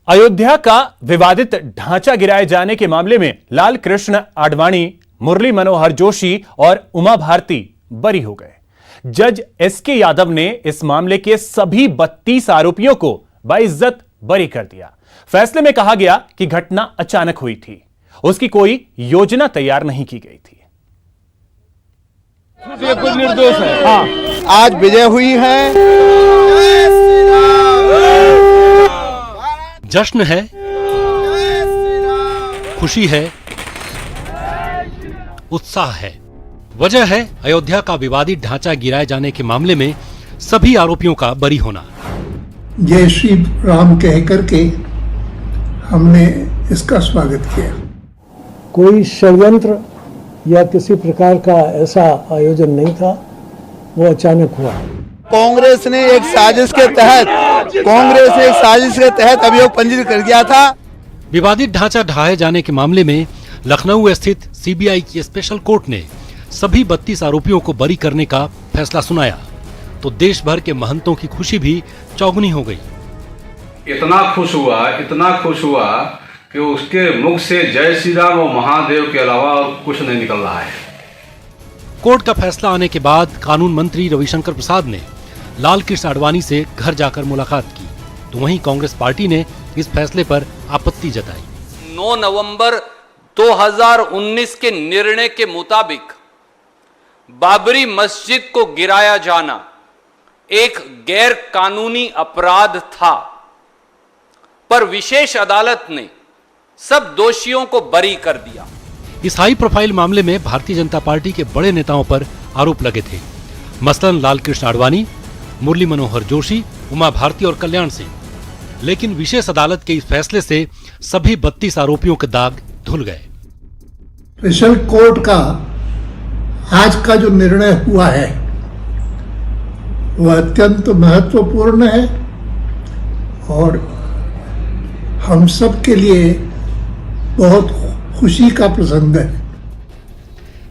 अयोध्या का विवादित ढांचा गिराए जाने के मामले में लाल कृष्ण आडवाणी, मुरली मनोहर जोशी और उमा भारती बरी हो गए। जज एसके यादव ने इस मामले के सभी 32 आरोपियों को बाइज्जत बरी कर दिया। फैसले में कहा गया कि घटना अचानक हुई थी, उसकी कोई योजना तैयार नहीं की गई थी। कोई निर्दोष है। हाँ, आज विजय हुई है। जश्न है, खुशी है, उत्साह है। वजह है अयोध्या का विवादित ढांचा गिराए जाने के मामले में सभी आरोपियों का बरी होना। जय श्री राम कह करके हमने इसका स्वागत किया। कोई षड्यंत्र या किसी प्रकार का ऐसा आयोजन नहीं था, वो अचानक हुआ। कांग्रेस ने एक साजिश के तहत अभियोग पंजीकृत कर दिया था। विवादित ढांचा ढहाए जाने के मामले में लखनऊ स्थित सीबीआई की स्पेशल कोर्ट ने सभी 32 आरोपियों को बरी करने का फैसला सुनाया, तो देश भर के महंतों की खुशी भी चौगुनी हो गई। इतना खुश हुआ कि उसके मुख से जय श्री राम और महादेव के अलावा कुछ नहीं निकल रहा है। कोर्ट का फैसला आने के बाद कानून मंत्री रविशंकर प्रसाद ने लाल कृष्ण आडवाणी से घर जाकर मुलाकात की, तो वहीं कांग्रेस पार्टी ने इस फैसले पर आपत्ति जताई। 9 नवंबर 2019 के निर्णय के मुताबिक बाबरी मस्जिद को गिराया जाना एक गैर कानूनी अपराध था, पर विशेष अदालत ने सब दोषियों को बरी कर दिया। इस हाई प्रोफाइल मामले में भारतीय जनता पार्टी के बड़े नेताओं पर आरोप लगे थे, मसलन लाल कृष्ण आडवाणी, मुरली मनोहर जोशी, उमा भारती और कल्याण सिंह। लेकिन विशेष अदालत के इस फैसले से सभी 32 आरोपियों के दाग धुल गए। स्पेशल कोर्ट का आज का जो निर्णय हुआ है वह अत्यंत महत्वपूर्ण है और हम सब के लिए बहुत खुशी का प्रसंग है।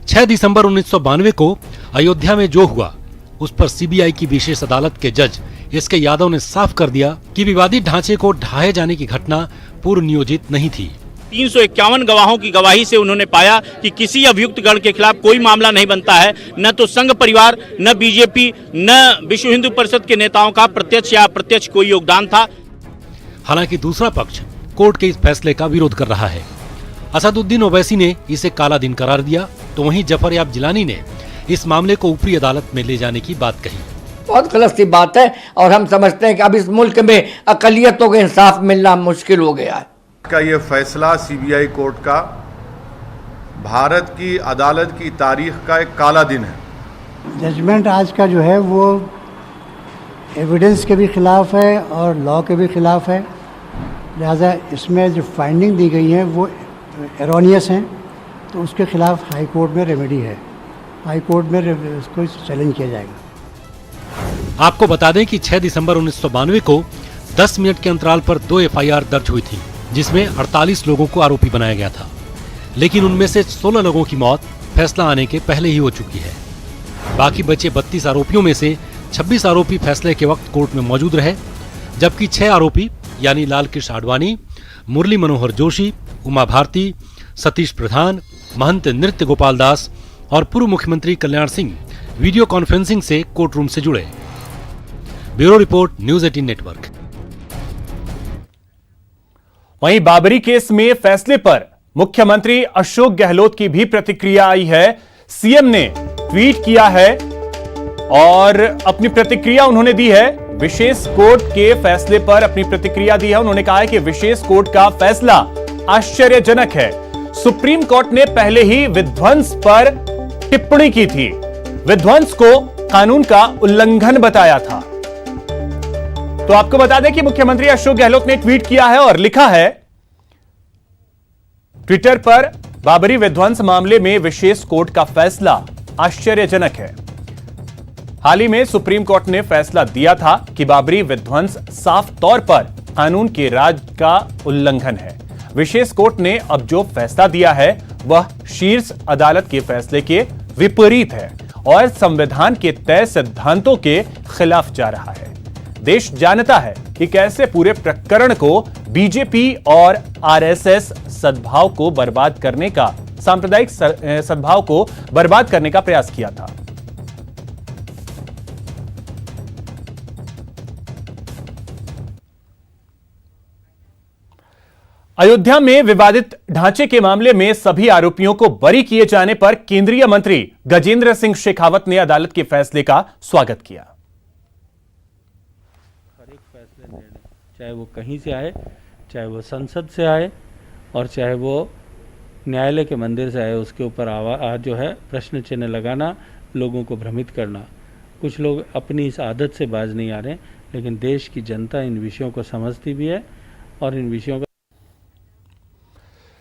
6 दिसंबर 1992 को अयोध्या में जो हुआ, उस पर सीबीआई की विशेष अदालत के जज एसके यादव ने साफ कर दिया कि विवादित ढांचे को ढहाए जाने की घटना पूर्व नियोजित नहीं थी। 351 गवाहों की गवाही से उन्होंने पाया कि किसी अभियुक्त गण के खिलाफ कोई मामला नहीं बनता है। न तो संघ परिवार, न बीजेपी, न विश्व हिंदू परिषद के नेताओं का प्रत्यक्ष या अप्रत्यक्ष कोई योगदान था। हालांकि दूसरा पक्ष कोर्ट के इस फैसले का विरोध कर रहा है। असदुद्दीन ओवैसी ने इसे काला दिन करार दिया, तो वहीं जफर याब जिलानी ने इस मामले को ऊपरी अदालत में ले जाने की बात कही। बहुत गलत सी बात है और हम समझते हैं कि अब इस मुल्क में अकलियतों को इंसाफ मिलना मुश्किल हो गया है। का ये फैसला सीबीआई कोर्ट का भारत की अदालत की तारीख का एक काला दिन है। जजमेंट आज का जो है वो एविडेंस के भी खिलाफ है और लॉ के भी खिलाफ है, लिहाजा इसमें जो फाइंडिंग दी गई है वो एरोनियस हैं, तो उसके खिलाफ हाई कोर्ट में रेमेडी है। हाई कोर्ट में इसको चैलेंज किया जाएगा। आपको बता दें कि 6 दिसंबर 1992 को 10 मिनट के अंतराल पर 2 एफआईआर दर्ज हुई थी, जिसमें 48 लोगों को आरोपी बनाया गया था। लेकिन उनमें से 16 लोगों की मौत फैसला आने के पहले ही हो चुकी है। बाकी बचे 32 आरोपियों में से 26 आरोपी फैसले के वक्त कोर्ट में मौजूद रहे, जबकि 6 आरोपी यानी लाल कृष्ण आडवाणी, मुरली मनोहर जोशी, उमा भारती, सतीश प्रधान, महंत नृत्य गोपाल दास और पूर्व मुख्यमंत्री कल्याण सिंह वीडियो कॉन्फ्रेंसिंग से कोर्ट रूम से जुड़े। Bureau report, news 18 network. वहीं बाबरी केस में फैसले पर मुख्यमंत्री अशोक गहलोत की भी प्रतिक्रिया आई है। सीएम ने ट्वीट किया है और अपनी प्रतिक्रिया उन्होंने दी है। विशेष कोर्ट के फैसले पर अपनी प्रतिक्रिया दी है। उन्होंने कहा है कि विशेष कोर्ट का फैसला आश्चर्यजनक है। सुप्रीम कोर्ट ने पहले ही विध्वंस पर टिप्पणी की थी, विध्वंस को कानून का उल्लंघन बताया था। तो आपको बता दें कि मुख्यमंत्री अशोक गहलोत ने ट्वीट किया है और लिखा है ट्विटर पर, बाबरी विध्वंस मामले में विशेष कोर्ट का फैसला आश्चर्यजनक है। हाल ही में सुप्रीम कोर्ट ने फैसला दिया था कि बाबरी विध्वंस साफ तौर पर कानून के राज का उल्लंघन है। विशेष कोर्ट ने अब जो फैसला दिया है वह शीर्ष अदालत के फैसले के विपरीत है और संविधान के तय सिद्धांतों के खिलाफ जा रहा है। देश जानता है कि कैसे पूरे प्रकरण को बीजेपी और आरएसएस सद्भाव को बर्बाद करने का, सांप्रदायिक सद्भाव को बर्बाद करने का प्रयास किया था। अयोध्या में विवादित ढांचे के मामले में सभी आरोपियों को बरी किए जाने पर केंद्रीय मंत्री गजेंद्र सिंह शेखावत ने अदालत के फैसले का स्वागत किया। हर एक फैसले निर्णय, चाहे वो कहीं से आए, चाहे वो संसद से आए और चाहे वो न्यायालय के मंदिर से आए, उसके ऊपर जो है प्रश्न चिन्ह लगाना, लोगों को भ्रमित करना। कुछ लोग अपनी इस आदत से बाज नहीं आ रहे, लेकिन देश की जनता इन विषयों को समझती भी है और इन विषयों का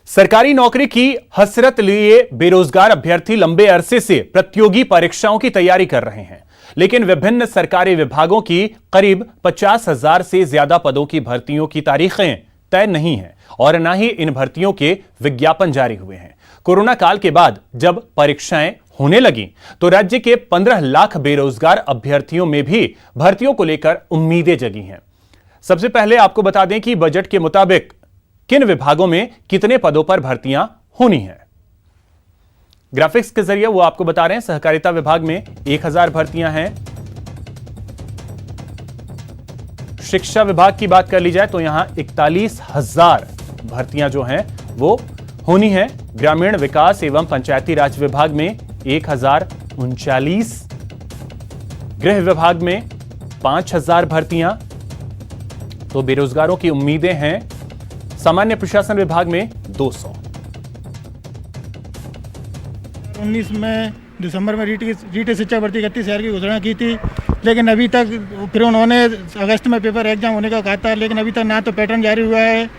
सरकारी नौकरी की हसरत लिए बेरोजगार अभ्यर्थी लंबे अरसे से प्रतियोगी परीक्षाओं की तैयारी कर रहे हैं, लेकिन विभिन्न सरकारी विभागों की करीब 50,000 से ज्यादा पदों की भर्तियों की तारीखें तय नहीं है और न ही इन भर्तियों के विज्ञापन जारी हुए हैं। कोरोना काल के बाद जब परीक्षाएं होने लगी तो राज्य के 15 लाख बेरोजगार अभ्यर्थियों में भी भर्तियों को लेकर उम्मीदें जगी हैं। सबसे पहले आपको बता दें कि बजट के मुताबिक किन विभागों में कितने पदों पर भर्तियां होनी है। ग्राफिक्स के जरिए वो आपको बता रहे हैं। सहकारिता विभाग में 1000 भर्तियां हैं। शिक्षा विभाग की बात कर ली जाए तो यहां 41,000 भर्तियां जो हैं वो होनी है। ग्रामीण विकास एवं पंचायती राज विभाग में 1039, गृह विभाग में 5,000 भर्तियां। तो बेरोजगारों की उम्मीदें हैं। सामान्य प्रशासन विभाग में 200। 19 में दिसंबर में रीट शिक्षा भर्ती 31,000 की घोषणा की थी, लेकिन अभी तक फिर उन्होंने अगस्त में पेपर एग्जाम होने का कहा था, लेकिन अभी तक ना तो पैटर्न जारी हुआ है,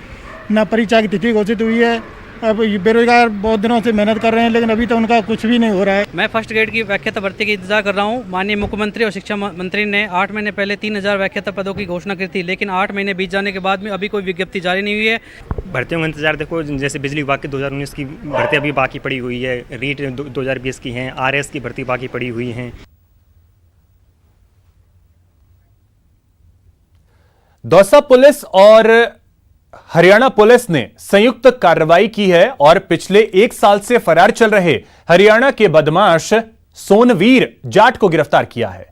ना परीक्षा की तिथि घोषित हुई है। अब बेरोजगार बहुत दिनों से मेहनत कर रहे हैं, लेकिन अभी तक उनका कुछ भी नहीं हो रहा है। मैं फर्स्ट ग्रेड की व्याख्याता भर्ती की इंतजार कर रहा हूं। माननीय मुख्यमंत्री और शिक्षा मंत्री ने 8 महीने पहले 3,000 व्याख्याता पदों की घोषणा की थी, लेकिन 8 महीने बीत जाने के बाद में अभी कोई विज्ञप्ति जारी नहीं हुई है। भर्तियों का इंतजार देखो, जैसे बिजली विभाग की 2019 की भर्ती अभी बाकी पड़ी हुई है, रीट 2020 की हैं, आरएस की भर्ती बाकी पड़ी हुई हैं। दौसा पुलिस और हरियाणा पुलिस ने संयुक्त कार्रवाई की है और पिछले 1 साल से फरार चल रहे हरियाणा के बदमाश सोनवीर जाट को गिरफ्तार किया है।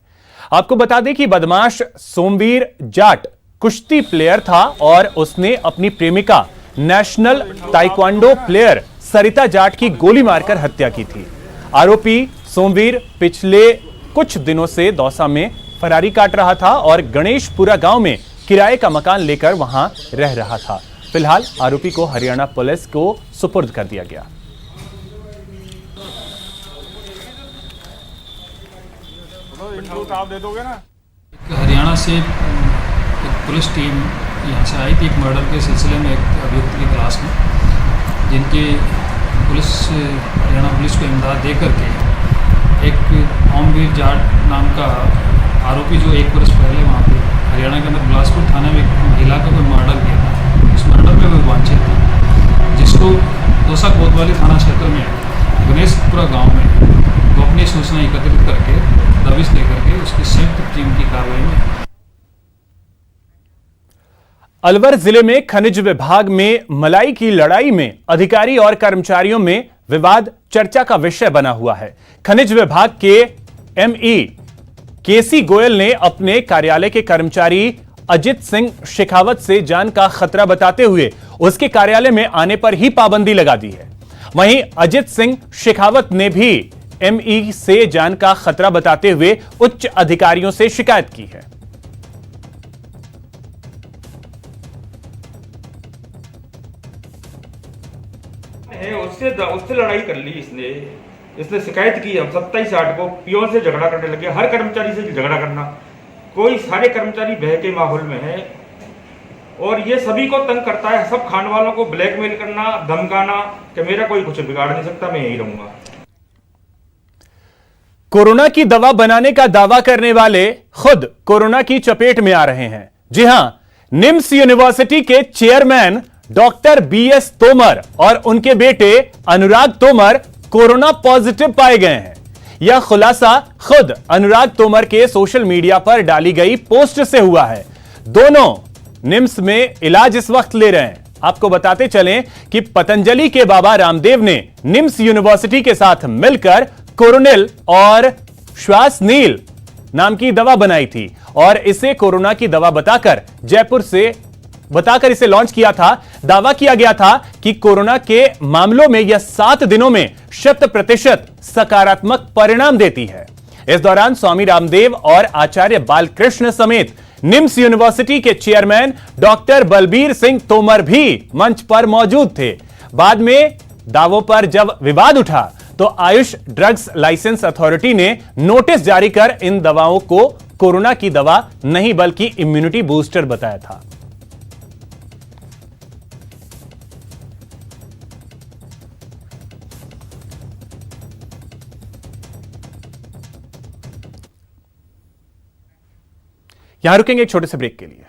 आपको बता दें कि बदमाश सोमवीर जाट कुश्ती प्लेयर था और उसने अपनी प्रेमिका नेशनल ताइक्वांडो प्लेयर सरिता जाट की गोली मारकर हत्या की थी। आरोपी सोमवीर पिछले कुछ दिनों से दौसा में फरारी काट रहा था और गणेशपुरा गांव में किराए का मकान लेकर वहां रह रहा था। फिलहाल आरोपी को हरियाणा पुलिस को सुपुर्द कर दिया गया। आप दे दोगे ना? हरियाणा से एक पुलिस टीम यहाँ से आई थी एक मर्डर के सिलसिले में, एक अभियुक्त की तलाश में, जिनकी हरियाणा पुलिस को इमदाद दे करके एक ओमवीर जाट नाम का आरोपी जो 1 वर्ष पहले वहाँ पे हरियाणा के अंदर बिलासपुर थाने में एक महिला का कोई मर्डर किया था, उस मर्डर में वो वांछित था, जिसको दौसा कोतवाली थाना क्षेत्र में गणेशपुरा गांव में गोपनीय सूचना एकत्रित करके दबिश लेकर के उसकी संयुक्त टीम की कार्रवाई में। अलवर जिले में खनिज विभाग में मलाई की लड़ाई में अधिकारी और कर्मचारियों में विवाद चर्चा का विषय बना हुआ है। खनिज विभाग के एमई केसी गोयल ने अपने कार्यालय के कर्मचारी अजित सिंह शेखावत से जान का खतरा बताते हुए उसके कार्यालय में आने पर ही पाबंदी लगा दी है। वहीं अजित सिंह शेखावत ने भी एमई से जान का खतरा बताते हुए उच्च अधिकारियों से शिकायत की है। उससे लड़ाई कर ली इसने शिकायत की। हम 27-8 को पियोन से झगड़ा करने लगे, हर कर्मचारी से झगड़ा करना, कोई सारे कर्मचारी भय के माहौल में है और ये सभी को तंग करता है। सब खान वालों को ब्लैकमेल करना, धमकाना कि मेरा कोई कुछ बिगाड़ नहीं सकता, मैं यही रहूंगा। कोरोना की दवा बनाने का दावा करने वाले खुद कोरोना की चपेट में आ रहे हैं। जी हां, निम्स यूनिवर्सिटी के चेयरमैन डॉक्टर BS तोमर और उनके बेटे अनुराग तोमर कोरोना पॉजिटिव पाए गए हैं। यह खुलासा खुद अनुराग तोमर के सोशल मीडिया पर डाली गई पोस्ट से हुआ है। दोनों निम्स में इलाज इस वक्त ले रहे हैं। आपको बताते चलें कि पतंजलि के बाबा रामदेव ने निम्स यूनिवर्सिटी के साथ मिलकर कोरोनिल और श्वासनील नाम की दवा बनाई थी और इसे कोरोना की दवा बताकर जयपुर से इसे लॉन्च किया था। दावा किया गया था कि कोरोना के मामलों में यह 7 दिनों में 100% सकारात्मक परिणाम देती है। इस दौरान स्वामी रामदेव और आचार्य बालकृष्ण समेत निम्स यूनिवर्सिटी के चेयरमैन डॉक्टर बलबीर सिंह तोमर भी मंच पर मौजूद थे। बाद में दावों पर जब विवाद उठा तो आयुष ड्रग्स लाइसेंस अथॉरिटी ने नोटिस जारी कर इन दवाओं को कोरोना की दवा नहीं बल्कि इम्यूनिटी बूस्टर बताया था। यहां रुकेंगे एक छोटे से ब्रेक के लिए।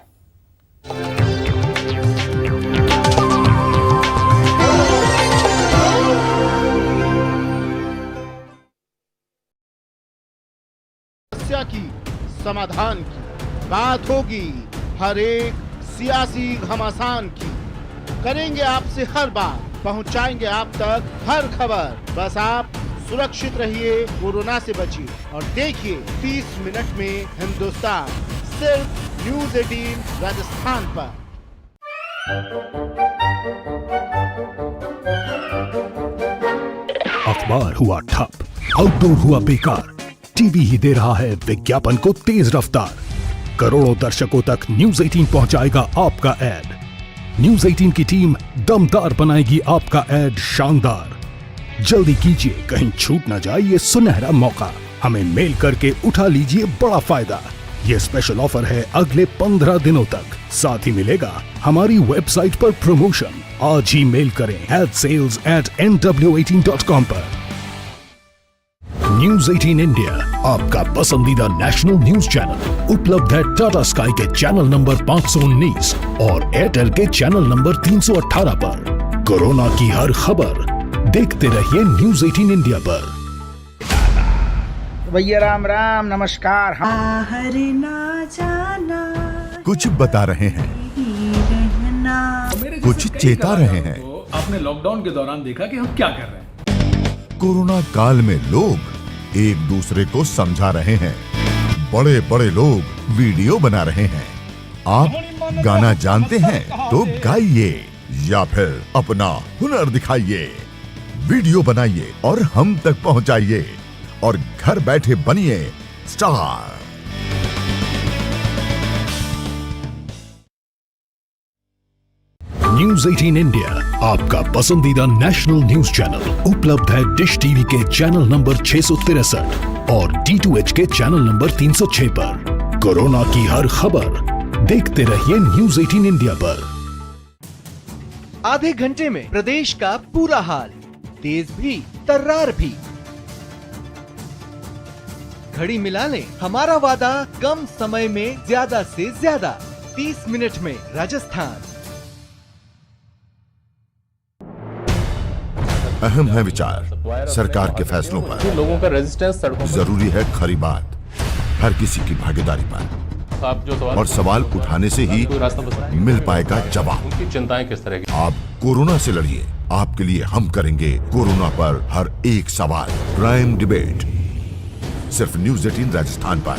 समस्या की, समाधान की बात होगी, हर एक सियासी घमासान की। करेंगे आपसे हर बात, पहुंचाएंगे आप तक हर खबर। बस आप सुरक्षित रहिए, कोरोना से बचिए और देखिए 30 मिनट में हिंदुस्तान, सिर्फ न्यूज़ 18 राजस्थान पर। अखबार हुआ ठप, आउटडोर हुआ बेकार, टीवी ही दे रहा है विज्ञापन को तेज रफ्तार। करोड़ों दर्शकों तक न्यूज़ 18 पहुंचाएगा आपका ऐड। न्यूज़ 18 की टीम दमदार बनाएगी आपका ऐड शानदार। जल्दी कीजिए, कहीं छूट ना जाए ये सुनहरा मौका। हमें मेल करके उठा लीजिए बड़ा फायदा। ये स्पेशल ऑफर है अगले 15 दिनों तक। साथ ही मिलेगा हमारी वेबसाइट पर प्रमोशन। आज ही मेल करें adsales@nw18.com पर। न्यूज़ 18 इंडिया, आपका पसंदीदा नेशनल न्यूज चैनल, उपलब्ध है टाटा स्काई के चैनल नंबर 519 और एयरटेल के चैनल नंबर 318 पर। कोरोना की हर खबर देखते रहिए न्यूज़ 18 इंडिया पर। भैया राम राम, नमस्कार। कुछ बता रहे हैं, कुछ चेता रहे हैं। आपने लॉकडाउन के दौरान देखा कि हम क्या कर रहे हैं। कोरोना काल में लोग एक दूसरे को समझा रहे हैं। बड़े बड़े लोग वीडियो बना रहे हैं। आप गाना जानते हैं तो गाइए या फिर अपना हुनर दिखाइए। वीडियो बनाइए और हम तक पहुंचाइए और घर बैठे बनिए स्टार। न्यूज़ 18 इंडिया, आपका पसंदीदा नेशनल न्यूज चैनल, उपलब्ध है डिश टीवी के चैनल नंबर 663 और D2H के चैनल नंबर 306 पर। कोरोना की हर खबर देखते रहिए न्यूज़ 18 इंडिया पर। आधे घंटे में प्रदेश का पूरा हाल, तेज भी तर्रार भी। घड़ी मिला लें, हमारा वादा कम समय में ज्यादा से ज्यादा। 30 मिनट में राजस्थान। अहम है विचार सरकार के फैसलों पर। लोगों का रेजिस्टेंस सड़कों पर। जरूरी है खरी बात, हर किसी की भागीदारी पर। आप जो और सवाल उठाने से ही मिल पाएगा जवाब। उनकी चिंताएं किस तरह की? आप कोरोना से लड़िए, आपके लिए हम करेंगे कोरोना पर हर एक सवाल। प्राइम डिबेट सिर्फ न्यूज़ 18 राजस्थान पर।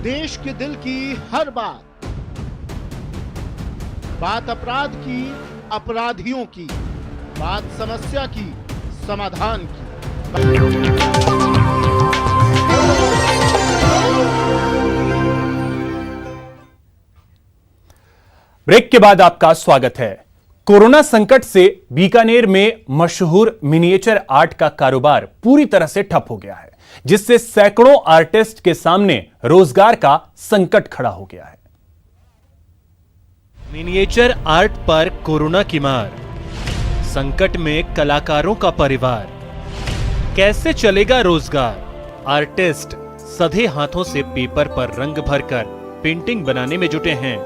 देश के दिल की हर बात, बात अपराध की, अपराधियों की, बात समस्या की, समाधान की। ब्रेक के बाद आपका स्वागत है। कोरोना संकट से बीकानेर में मशहूर मिनिएचर आर्ट का कारोबार पूरी तरह से ठप हो गया है, जिससे सैकड़ों आर्टिस्ट के सामने रोजगार का संकट खड़ा हो गया है। मिनिएचर आर्ट पर कोरोना की मार, संकट में कलाकारों का परिवार, कैसे चलेगा रोजगार? आर्टिस्ट सधे हाथों से पेपर पर रंग भरकर पेंटिंग बनाने में जुटे हैं,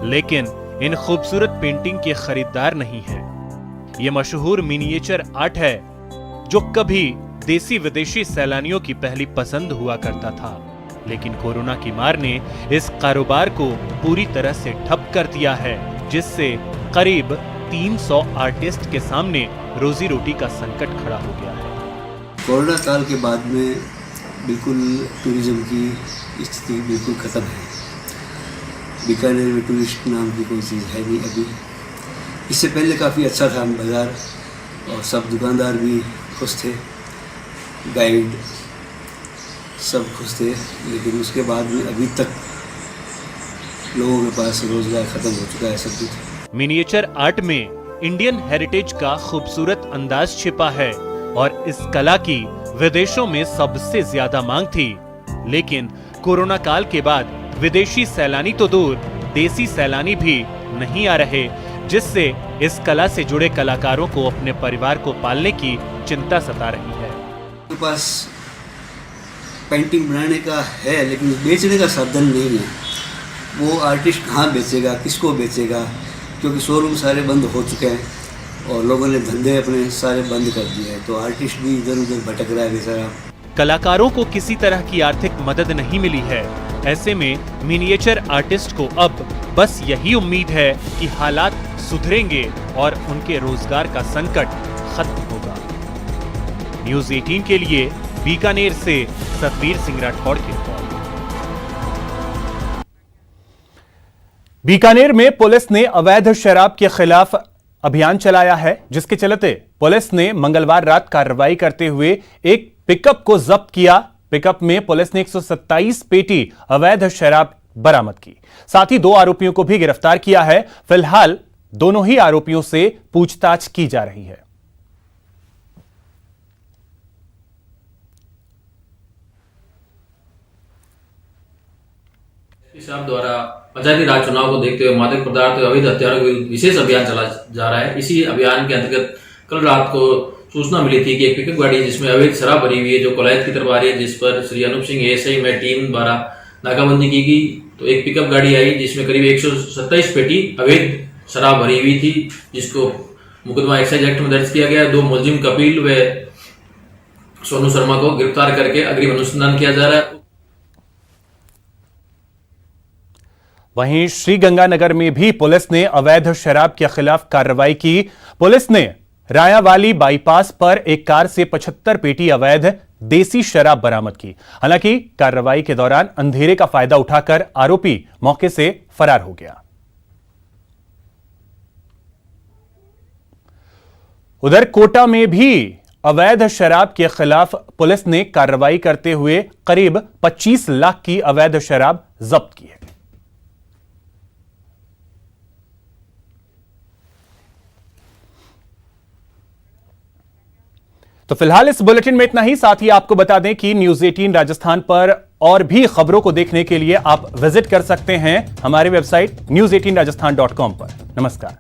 लेकिन इन खूबसूरत पेंटिंग के खरीदार नहीं हैं। ये मशहूर मिनिएचर आर्ट है जो कभी देसी विदेशी सैलानियों की पहली पसंद हुआ करता था, लेकिन कोरोना की मार ने इस कारोबार को पूरी तरह से ठप कर दिया है, जिससे करीब 300 आर्टिस्ट के सामने रोजी रोटी का संकट खड़ा हो गया है। कोरोना काल के बाद में बिल्कुल टूरिज्म की स्थिति बिल्कुल खत्म है। बीकानेर में टूरिस्ट नाम की कोई चीज़ है नहीं अभी। इससे पहले काफ़ी अच्छा था बाज़ार और सब दुकानदार भी खुश थे, गाइड सब खुश थे, लेकिन उसके बाद में अभी तक लोगों के पास रोजगार खत्म हो चुका है सब कुछ। मिनिएचर आर्ट में इंडियन हेरिटेज का खूबसूरत अंदाज छिपा है और इस कला की विदेशों में सबसे ज्यादा मांग थी, लेकिन कोरोना काल के बाद विदेशी सैलानी तो दूर, देसी सैलानी भी नहीं आ रहे, जिससे इस कला से जुड़े कलाकारों को अपने परिवार को पालने की चिंता सता रही है। उनके पास पेंटिंग बनाने का है लेकिन बेचने का साधन नहीं है। वो आर्टिस्ट कहाँ बेचेगा, किसको बेचेगा, क्योंकि शोरूम सारे बंद हो चुके हैं और लोगों ने धंधे अपने सारे बंद कर दिए हैं, तो आर्टिस्ट भी इधर उधर भटक रहा है बेचारा। कलाकारों को किसी तरह की आर्थिक मदद नहीं मिली है। ऐसे में मिनिएचर आर्टिस्ट को अब बस यही उम्मीद है कि हालात सुधरेंगे और उनके रोजगार का संकट खत्म होगा। न्यूज़ 18 के लिए बीकानेर से सतवीर सिंह राठौड़ की रिपोर्ट। बीकानेर में पुलिस ने अवैध शराब के खिलाफ अभियान चलाया है, जिसके चलते पुलिस ने मंगलवार रात कार्रवाई करते हुए एक पिकअप को जब्त किया। पिकअप में पुलिस ने 127 पेटी अवैध शराब बरामद की। साथ ही 2 आरोपियों को भी गिरफ्तार किया है। फिलहाल दोनों ही आरोपियों से पूछताछ की जा रही है। साहब द्वारा पंचायती राज चुनाव को देखते हुए मादक पदार्थ और अवैध हथियारों के विरुद्ध विशेष अभियान चला जा रहा है। इसी अभियान के अंतर्गत कल रात को सूचना मिली थी कि एक पिकअप गाड़ी जिसमें अवैध शराब भरी हुई है जो कोलायत की तरफ आ रही है, जिस पर श्री अनूप सिंह एएसआई में टीम द्वारा नाकाबंदी की गई। तो एक पिकअप गाड़ी आई जिसमें करीब 127 पेटी अवैध शराब भरी हुई थी, जिसको मुकदमा एक्साइज एक्ट में दर्ज किया गया। 2 मुलजिम कपिल व सोनू शर्मा को गिरफ्तार करके अग्रिम अनुसंधान किया जा रहा है। वहीं श्रीगंगानगर में भी पुलिस ने अवैध शराब के खिलाफ कार्रवाई की। पुलिस ने रायावाली बाईपास पर एक कार से 75 पेटी अवैध देसी शराब बरामद की। हालांकि कार्रवाई के दौरान अंधेरे का फायदा उठाकर आरोपी मौके से फरार हो गया। उधर कोटा में भी अवैध शराब के खिलाफ पुलिस ने कार्रवाई करते हुए करीब 25 लाख की अवैध शराब जब्त की है। तो फिलहाल इस बुलेटिन में इतना ही। साथ ही आपको बता दें कि न्यूज़ 18 राजस्थान पर और भी खबरों को देखने के लिए आप विजिट कर सकते हैं हमारे वेबसाइट news18rajasthan.com पर। नमस्कार।